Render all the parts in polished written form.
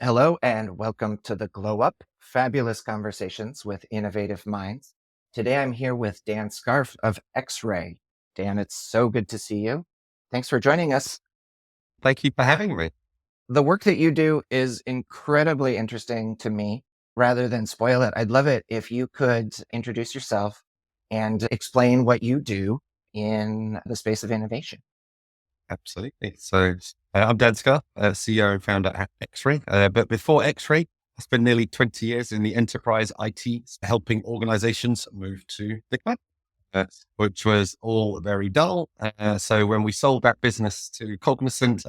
Hello and welcome to the Glow Up Fabulous Conversations with Innovative Minds. Today I'm here with Dan Scarfe of XRAI. Dan, it's so good to see you. Thanks for joining us. Thank you for having me. The work that you do is incredibly interesting to me. Rather than spoil it, I'd love it if you could introduce yourself and explain what you do in the space of innovation. Absolutely. I'm Dan Scarfe, CEO and founder at XRAI. But before XRAI, I spent nearly 20 years in the enterprise IT, helping organizations move to the cloud, which was all very dull. So when we sold that business to Cognizant,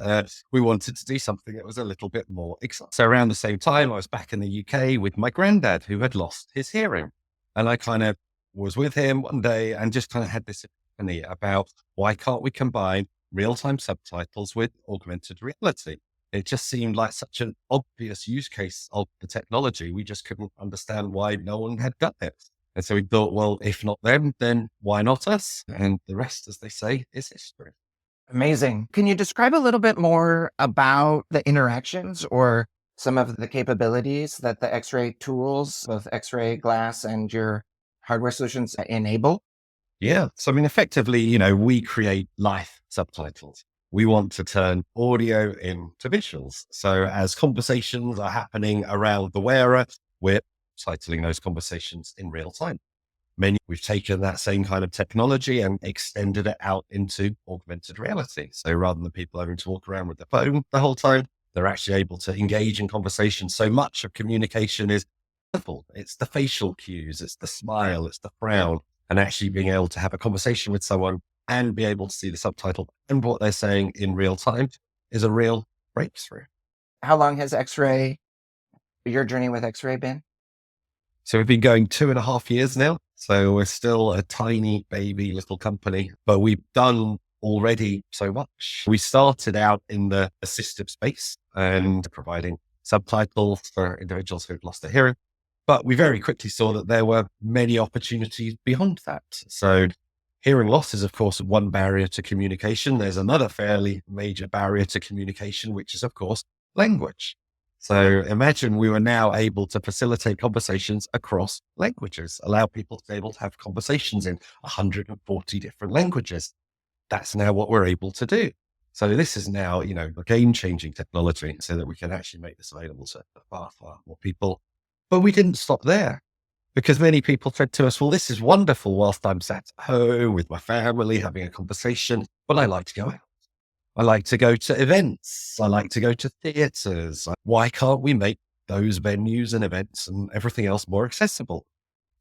we wanted to do something that was a little bit more exciting. So around the same time, I was back in the UK with my granddad who had lost his hearing. And I kind of was with him one day and just kind of had this epiphany about why can't we combine real-time subtitles with augmented reality? It just seemed like such an obvious use case of the technology. We just couldn't understand why no one had done it. And so we thought, well, if not them, then why not us? And the rest, as they say, is history. Amazing. Can you describe a little bit more about the interactions or some of the capabilities that the X-ray tools, both X-ray glass and your hardware solutions enable? Yeah. So, I mean, effectively, we create live subtitles. We want to turn audio into visuals. So as conversations are happening around the wearer, we're titling those conversations in real time. We've taken that same kind of technology and extended it out into augmented reality. So rather than people having to walk around with their phone the whole time, they're actually able to engage in conversation. So much of communication is simple. It's the facial cues, it's the smile, it's the frown, and actually being able to have a conversation with someone and be able to see the subtitle and what they're saying in real time is a real breakthrough. How long has X-ray, your journey with X-ray been? So we've been going 2.5 years now. So we're still a tiny baby little company, but we've done already so much. We started out in the assistive space and providing subtitles for individuals who've lost their hearing. But we very quickly saw that there were many opportunities beyond that. So hearing loss is, of course, one barrier to communication. There's another fairly major barrier to communication, which is, of course, language. So imagine we were now able to facilitate conversations across languages, allow people to be able to have conversations in 140 different languages. That's now what we're able to do. So this is now, a game-changing technology so that we can actually make this available to far, far more people. But we didn't stop there because many people said to us, well, this is wonderful whilst I'm sat at home with my family having a conversation, but I like to go out. I like to go to events. I like to go to theaters. Why can't we make those venues and events and everything else more accessible?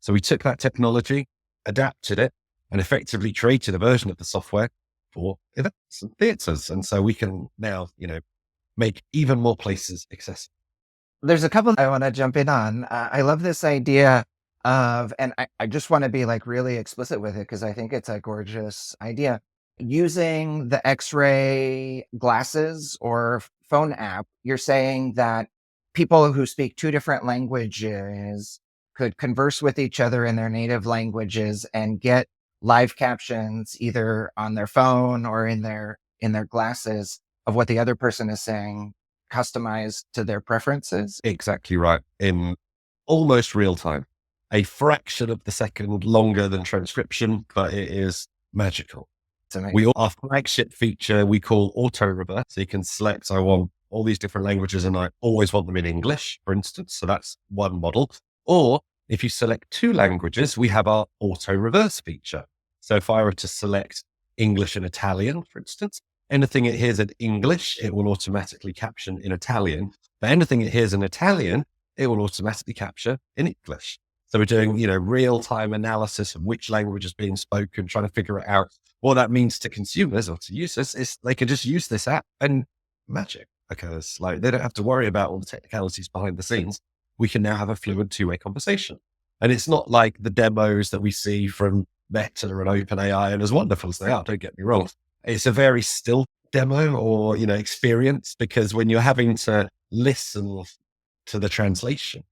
So we took that technology, adapted it, and effectively created a version of the software for events and theaters. And so we can now, make even more places accessible. There's a couple I want to jump in on. I love this idea of, and I just want to be like really explicit with it because I think it's a gorgeous idea. Using the X-ray glasses or phone app, you're saying that people who speak two different languages could converse with each other in their native languages and get live captions either on their phone or in their glasses of what the other person is saying, customized to their preferences. Exactly right. In almost real time, a fraction of the second longer than transcription, but it is magical. Our flagship feature we call auto reverse. So you can select, I want all these different languages and I always want them in English, for instance. So that's one model. Or if you select two languages, we have our auto reverse feature. So if I were to select English and Italian, for instance, anything it hears in English, it will automatically caption in Italian. But anything it hears in Italian, it will automatically capture in English. So we're doing, real-time analysis of which language is being spoken, trying to figure it out. What that means to consumers or to users is they can just use this app and magic occurs. Like they don't have to worry about all the technicalities behind the scenes. We can now have a fluent two-way conversation. And it's not like the demos that we see from Meta and OpenAI, and as wonderful as they are, don't get me wrong. It's a very still demo or, experience because when you're having to listen to the translation,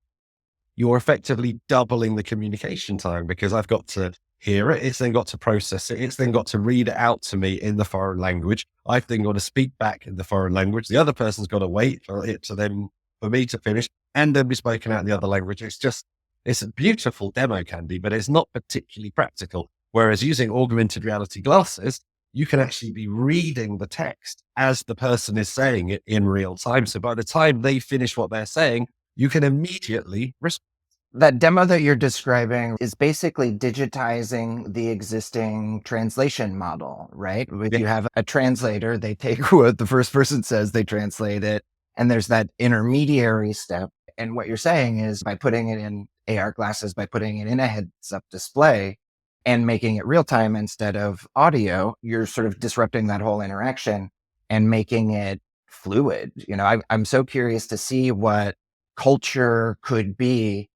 you're effectively doubling the communication time because I've got to hear it. It's then got to process it. It's then got to read it out to me in the foreign language. I've then got to speak back in the foreign language. The other person's got to wait for it to then for me to finish and then be spoken out in the other language. It's a beautiful demo candy, but it's not particularly practical. Whereas using augmented reality glasses, you can actually be reading the text as the person is saying it in real time. So by the time they finish what they're saying, you can immediately respond. That demo that you're describing is basically digitizing the existing translation model, right? If Yeah, you have a translator, they take what the first person says, they translate it, and there's that intermediary step. And what you're saying is by putting it in AR glasses, by putting it in a heads up display and making it real time instead of audio, you're sort of disrupting that whole interaction and making it fluid. I'm so curious to see what culture could be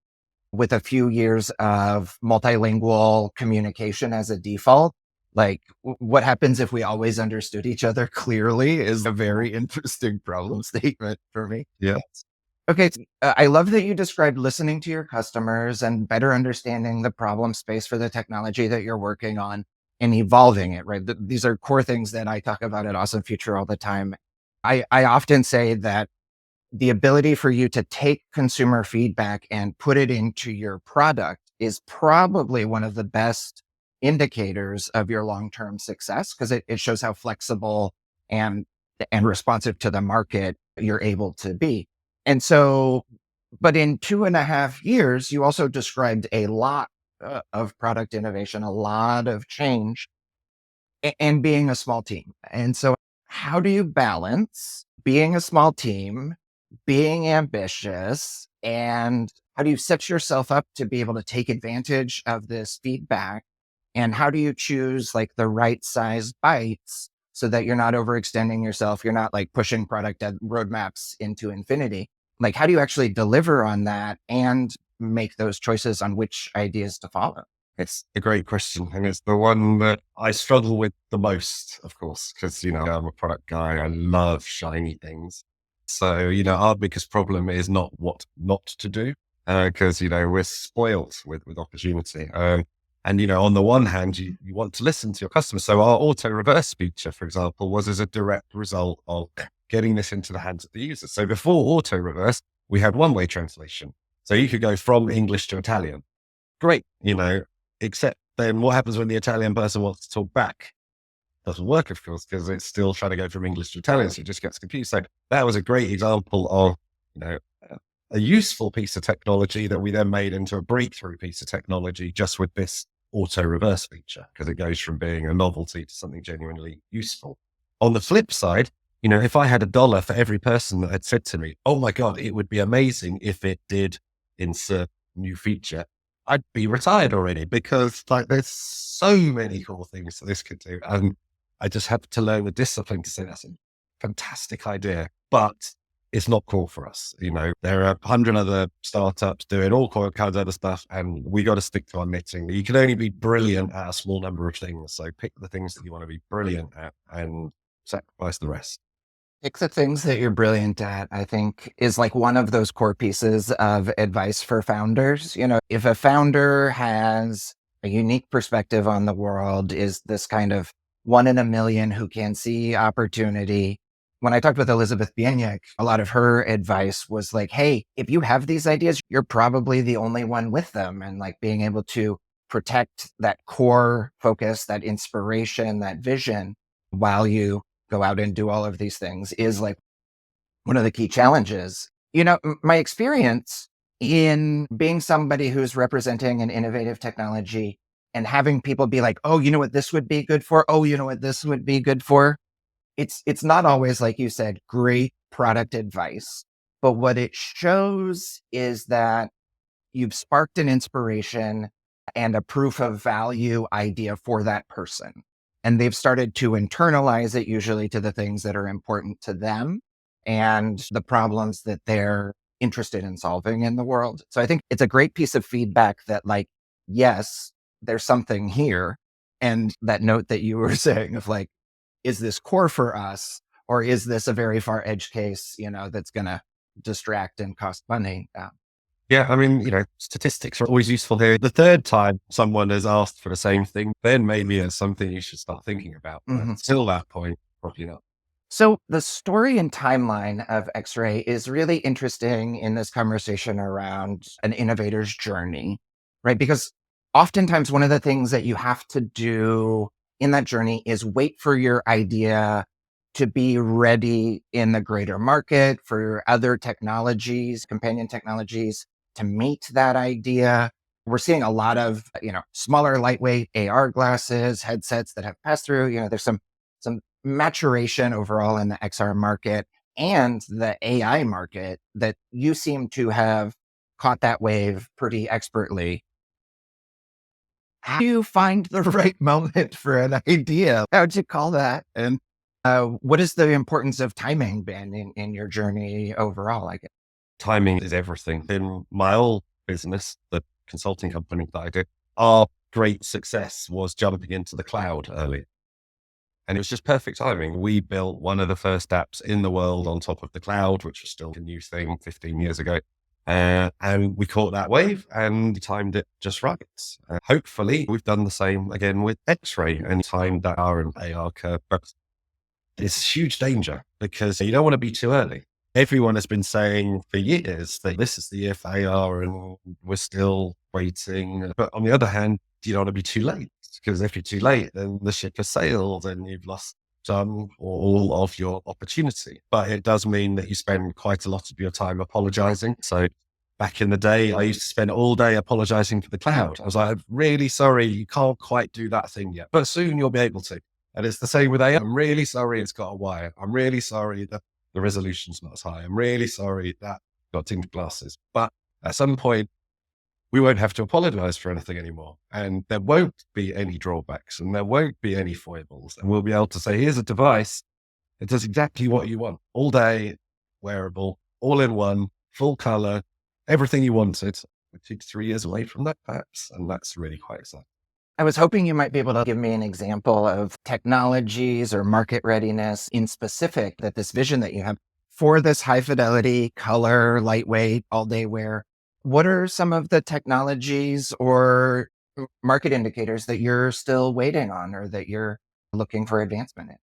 with a few years of multilingual communication as a default. Like, what happens if we always understood each other clearly is a very interesting problem statement for me. yeah, Okay. I love that you described listening to your customers and better understanding the problem space for the technology that you're working on and evolving it, right? These are core things that I talk about at Awesome Future all the time. I often say that the ability for you to take consumer feedback and put it into your product is probably one of the best indicators of your long-term success because it shows how flexible and responsive to the market you're able to be. And so, but in 2.5 years, you also described a lot of product innovation, a lot of change and being a small team. And so, how do you balance being a small team, being ambitious, and how do you set yourself up to be able to take advantage of this feedback? And how do you choose like the right size bites so that you're not overextending yourself? You're not like pushing product roadmaps into infinity. Like, how do you actually deliver on that and make those choices on which ideas to follow? it's a great question. And it's the one that I struggle with the most, of course, because, I'm a product guy. I love shiny things. So, our biggest problem is not what not to do, because, we're spoiled with opportunity. And, on the one hand, you want to listen to your customers. So our auto reverse feature, for example, was as a direct result of getting this into the hands of the user. So before auto reverse, we had one-way translation. So you could go from English to Italian. Great, except then what happens when the Italian person wants to talk back? Doesn't work, of course, because it's still trying to go from English to Italian. So it just gets confused. So that was a great example of, you know, a useful piece of technology that we then made into a breakthrough piece of technology just with this auto reverse feature, because it goes from being a novelty to something genuinely useful. On the flip side, if I had $1 for every person that had said to me, oh my God, it would be amazing if it did insert new feature, I'd be retired already, because there's so many cool things that this could do. And I just have to learn the discipline to say that's a fantastic idea, but it's not cool for us. There are 100 other startups doing all kinds of other stuff, and we got to stick to our knitting. You can only be brilliant at a small number of things. So pick the things that you want to be brilliant at and sacrifice the rest. Pick the things that you're brilliant at, I think, is like one of those core pieces of advice for founders. If a founder has a unique perspective on the world, is this kind of one in a million who can see opportunity. When I talked with Elizabeth Bieniek, a lot of her advice was like, hey, if you have these ideas, you're probably the only one with them. And like being able to protect that core focus, that inspiration, that vision while you go out and do all of these things is like one of the key challenges. My experience in being somebody who's representing an innovative technology and having people be like, oh, you know what this would be good for? Oh, you know what this would be good for? It's not always, like you said, great product advice. But what it shows is that you've sparked an inspiration and a proof of value idea for that person. And they've started to internalize it usually to the things that are important to them and the problems that they're interested in solving in the world. So I think it's a great piece of feedback that, like, yes, there's something here. And that note that you were saying of like, is this core for us? Or is this a very far edge case, that's going to distract and cost money? Yeah, I mean, statistics are always useful here. The third time someone has asked for the same thing, then maybe it's something you should start thinking about. But Mhm. until that point, probably not. So the story and timeline of X-Ray is really interesting in this conversation around an innovator's journey, right? Because oftentimes one of the things that you have to do in that journey is wait for your idea to be ready in the greater market for other technologies, companion technologies to meet that idea. We're seeing a lot of, smaller, lightweight AR glasses, headsets that have passed through. There's some maturation overall in the XR market and the AI market that you seem to have caught that wave pretty expertly. How do you find the right moment for an idea? How'd you call that? And what is the importance of timing been in your journey overall? I guess. Timing is everything. In my old business, the consulting company that I did, our great success was jumping into the cloud early. And it was just perfect timing. We built one of the first apps in the world on top of the cloud, which was still a new thing 15 years ago. And we caught that wave and timed it just right. Hopefully, we've done the same again with X-Ray and timed that R and AR curve. But it's huge danger because you don't want to be too early. Everyone has been saying for years that this is the year for AR and we're still waiting. But on the other hand, you don't want to be too late because if you're too late, then the ship has sailed and you've lost some or all of your opportunity. But it does mean that you spend quite a lot of your time apologizing. So back in the day, I used to spend all day apologizing for the cloud. I was like, I'm really sorry, you can't quite do that thing yet, but soon you'll be able to. And it's the same with AI. I'm really sorry it's got a wire. I'm really sorry that the resolution's not as high. I'm really sorry that got tinted glasses. But at some point, we won't have to apologize for anything anymore. And there won't be any drawbacks and there won't be any foibles. And we'll be able to say, here's a device that does exactly what you want. All day, wearable, all in one, full color, everything you wanted. We're 2 to 3 years away from that, perhaps. And that's really quite exciting. I was hoping you might be able to give me an example of technologies or market readiness in specific that this vision that you have for this high fidelity, color, lightweight, all day wear. What are some of the technologies or market indicators that you're still waiting on or that you're looking for advancement in?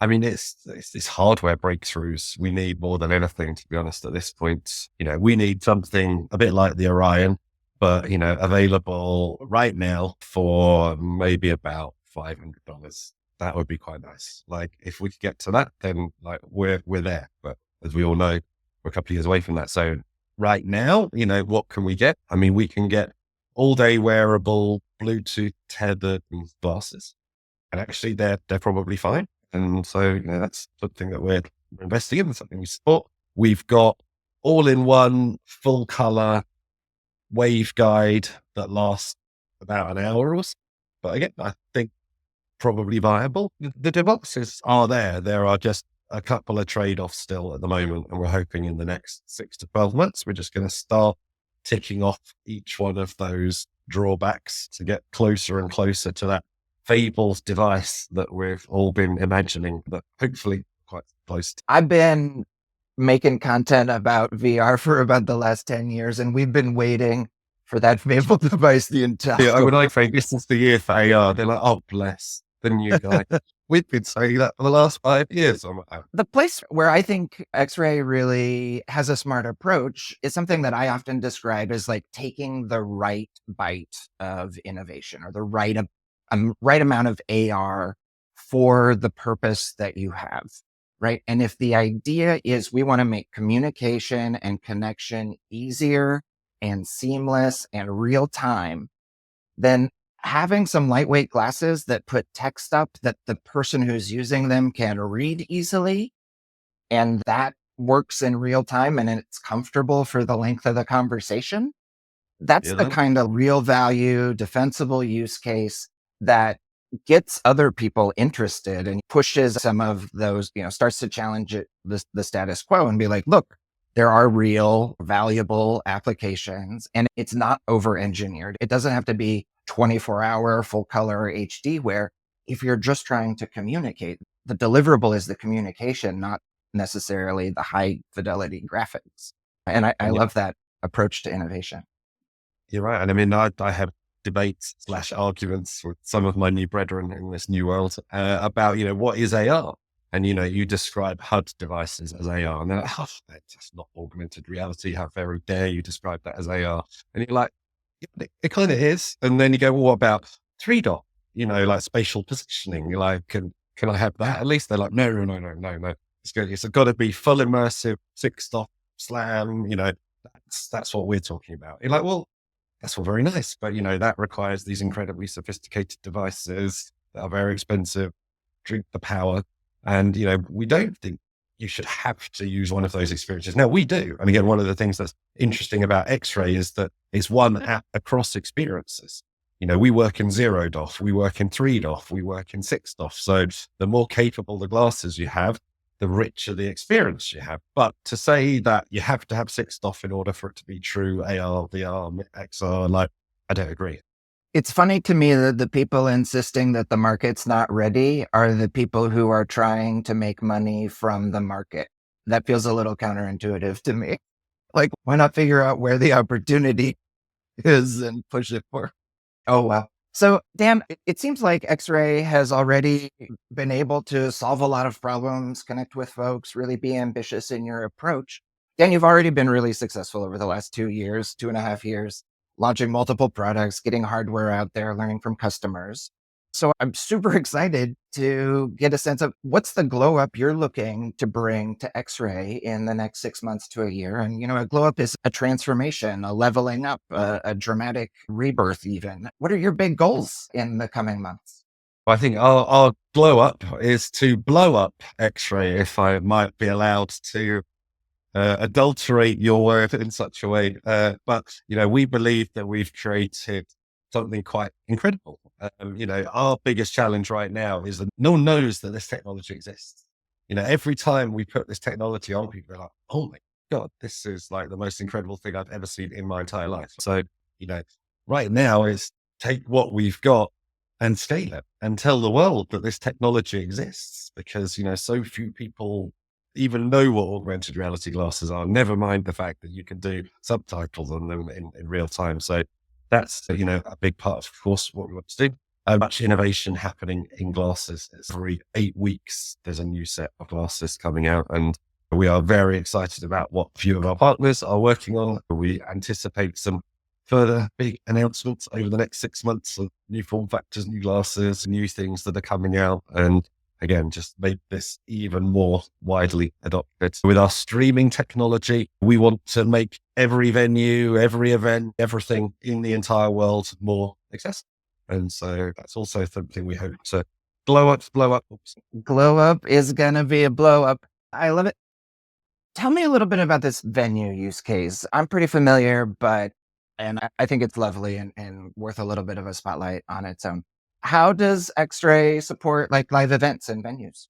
I mean, it's these hardware breakthroughs we need more than anything, to be honest, at this point. We need something a bit like the Orion, but, available right now for maybe about $500. That would be quite nice. Like if we could get to that, then like we're there. But as we all know, we're a couple of years away from that. So right now, what can we get? I mean, we can get all day wearable, Bluetooth tethered glasses. And actually they're probably fine. And so, that's something that we're investing in, something we support. We've got all-in-one, full-color waveguide that lasts about an hour or so. But again, I think probably viable. The devices are there. There are just a couple of trade-offs still at the moment, and we're hoping in the next 6 to 12 months, we're just going to start ticking off each one of those drawbacks to get closer and closer to that fabled device that we've all been imagining, but hopefully quite close to. I've been making content about VR for about the last 10 years, and we've been waiting for that fabled device the entire Yeah, when I think this is the year for AR, they're like, oh, bless the new guy. We've been saying that for the last 5 years. I'm like, oh. The place where I think X-Ray really has a smart approach is something that I often describe as like taking the right bite of innovation or the right amount of AR for the purpose that you have, right? And if the idea is we want to make communication and connection easier and seamless and real time, then having some lightweight glasses that put text up that the person who's using them can read easily and that works in real time and it's comfortable for the length of the conversation. That's the kind of real value, defensible use case that gets other people interested and pushes some of those, starts to challenge the status quo and be like, look, there are real valuable applications and it's not over engineered. It doesn't have to be 24-hour full color HD where if you're just trying to communicate, the deliverable is the communication, not necessarily the high fidelity graphics. And I love that approach to innovation. You're right. And I mean, I have debates / arguments with some of my new brethren in this new world about, what is AR? And, you describe HUD devices as AR, and they're like, oh, that's not augmented reality. How very dare you describe that as AR? And you're like, yeah, it kind of is. And then you go, well, what about 3 dot, like spatial positioning? You're like, can I have that? At least they're like, no, no, no, no, no, no. It's good. It's got to be full immersive, 6 dot slam. That's what we're talking about. You're like, well, that's all very nice, but that requires these incredibly sophisticated devices that are very expensive, drink the power. And, we don't think you should have to use one of those experiences. Now we do. And again, one of the things that's interesting about X-ray is that it's one app across experiences. We work in 0 DOF, we work in 3 DOF, we work in 6 DOF. So the more capable the glasses you have, the richer the experience you have. But to say that you have to have 6 DOF in order for it to be true AR, VR, XR, like, I don't agree. It's funny to me that the people insisting that the market's not ready are the people who are trying to make money from the market. That feels a little counterintuitive to me. Like, why not figure out where the opportunity is and push it for? Oh, wow. So, Dan, it seems like X-Ray has already been able to solve a lot of problems, connect with folks, really be ambitious in your approach. Dan, you've already been really successful over the last 2 years, 2.5 years, launching multiple products, getting hardware out there, learning from customers. So I'm super excited to get a sense of what's the glow up you're looking to bring to X-Ray in the next 6 months to a year. And, a glow up is a transformation, a leveling up, a dramatic rebirth even. What are your big goals in the coming months? I think our glow up is to blow up X-ray, if I might be allowed to adulterate your word in such a way. But, we believe that we've created something quite incredible. Our biggest challenge right now is that no one knows that this technology exists. Every time we put this technology on, people are like, oh my God, this is like the most incredible thing I've ever seen in my entire life. So, you know, right now is take what we've got and scale it and tell the world that this technology exists because, so few people even know what augmented reality glasses are, never mind the fact that you can do subtitles on them in real time. So that's, a big part of course, what we want to do. Much innovation happening in glasses. Every 8 weeks, there's a new set of glasses coming out and we are very excited about what a few of our partners are working on. We anticipate some further big announcements over the next 6 months of new form factors, new glasses, new things that are coming out. And again, just make this even more widely adopted. With our streaming technology, we want to make every venue, every event, everything in the entire world more accessible. And so that's also something we hope to blow up. Oops. Glow up is going to be a blow up. I love it. Tell me a little bit about this venue use case. I'm pretty familiar, and I think it's lovely and worth a little bit of a spotlight on its own. How does X-Ray support like live events and venues?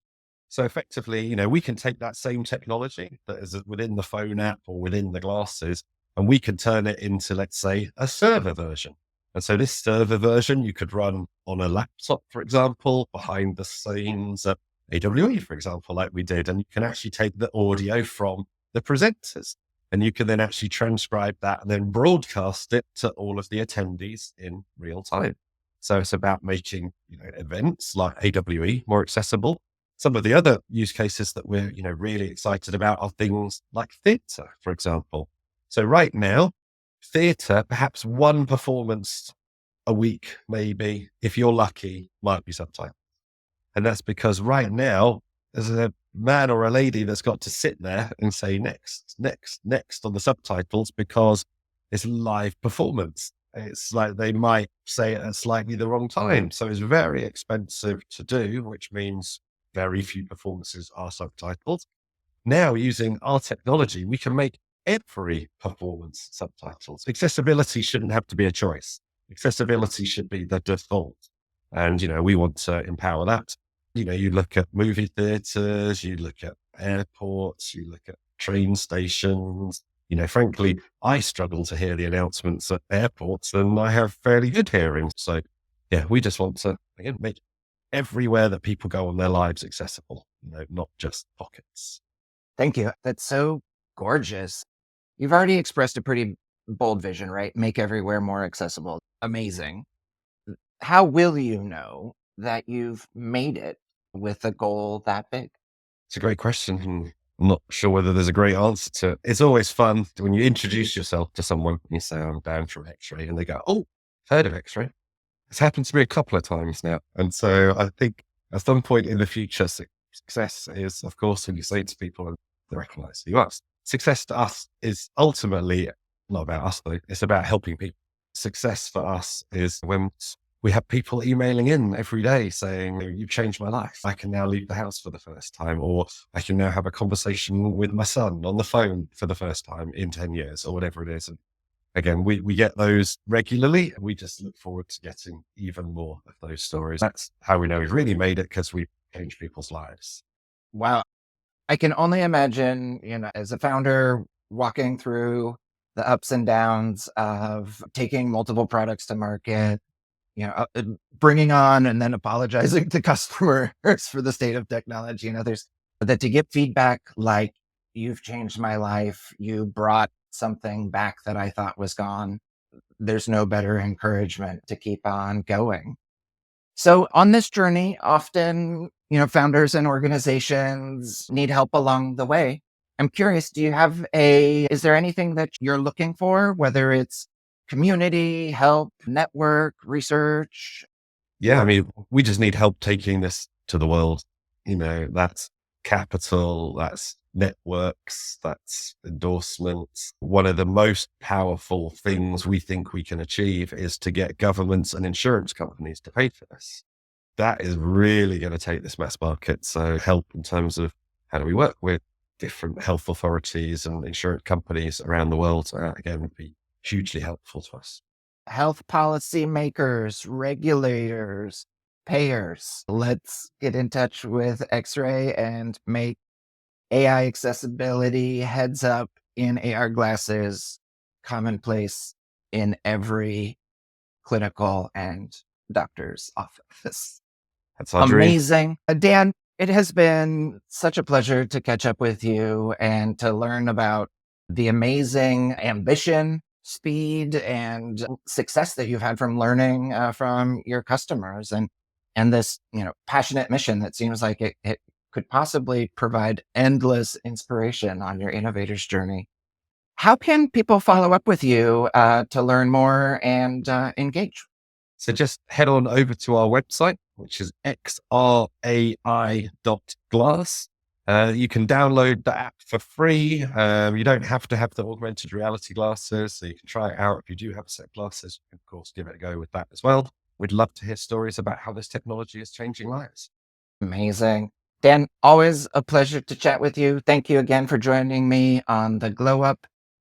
So effectively, we can take that same technology that is within the phone app or within the glasses, and we can turn it into, let's say, a server version. And so this server version you could run on a laptop, for example, behind the scenes at AWE, for example, like we did. And you can actually take the audio from the presenters and you can then actually transcribe that and then broadcast it to all of the attendees in real time. So it's about making, events like AWE more accessible. Some of the other use cases that we're, really excited about are things like theatre, for example. So right now, theatre, perhaps one performance a week, maybe, if you're lucky, might be subtitled. And that's because right now, there's a man or a lady that's got to sit there and say next, next, next on the subtitles because it's a live performance. It's like they might say it at slightly the wrong time. So it's very expensive to do, which means very few performances are subtitled. Now, using our technology, we can make every performance subtitles. Accessibility shouldn't have to be a choice. Accessibility should be the default. And, we want to empower that. You look at movie theaters, you look at airports, you look at train stations. Frankly, I struggle to hear the announcements at airports and I have fairly good hearing. So yeah, we just want to, again, make everywhere that people go on their lives accessible, not just pockets. Thank you. That's so gorgeous. You've already expressed a pretty bold vision, right? Make everywhere more accessible. Amazing. How will you know that you've made it with a goal that big? It's a great question. And I'm not sure whether there's a great answer to it. It's always fun when you introduce yourself to someone. You say, I'm Dan from XRAI, and they go, oh, heard of XRAI. It's happened to me a couple of times now. And so I think at some point in the future, success is, of course, when you say it to people and they recognize who you are. Success to us is ultimately not about us, though. It's about helping people. Success for us is when we have people emailing in every day saying, you've changed my life. I can now leave the house for the first time, or I can now have a conversation with my son on the phone for the first time in 10 years, or whatever it is. And again, we get those regularly. We just look forward to getting even more of those stories. That's how we know we've really made it, because we've changed people's lives. Wow. I can only imagine, as a founder walking through the ups and downs of taking multiple products to market, bringing on and then apologizing to customers for the state of technology. There's that to get feedback like, you've changed my life. You brought something back that I thought was gone. There's no better encouragement to keep on going. So on this journey, often, founders and organizations need help along the way. I'm curious, is there anything that you're looking for, whether it's community, help, network, research? Yeah, I mean, we just need help taking this to the world. That's capital, that's networks, that's endorsements. One of the most powerful things we think we can achieve is to get governments and insurance companies to pay for this. That is really going to take this mass market. So help in terms of how do we work with different health authorities and insurance companies around the world, again, would be hugely helpful to us. Health policy makers, regulators, payers. Let's get in touch with XRAI and make AI accessibility, heads up in AR glasses, commonplace in every clinical and doctor's office. That's our dream. Amazing. Dan, it has been such a pleasure to catch up with you and to learn about the amazing ambition, speed, and success that you've had from learning from your customers, and this passionate mission that seems like it could possibly provide endless inspiration on your innovator's journey. How can people follow up with you to learn more and engage? So just head on over to our website, which is xrai.glass. You can download the app for free. You don't have to have the augmented reality glasses, so you can try it out. If you do have a set of glasses, you can, of course, give it a go with that as well. We'd love to hear stories about how this technology is changing lives. Amazing. Dan, always a pleasure to chat with you. Thank you again for joining me on the Glow Up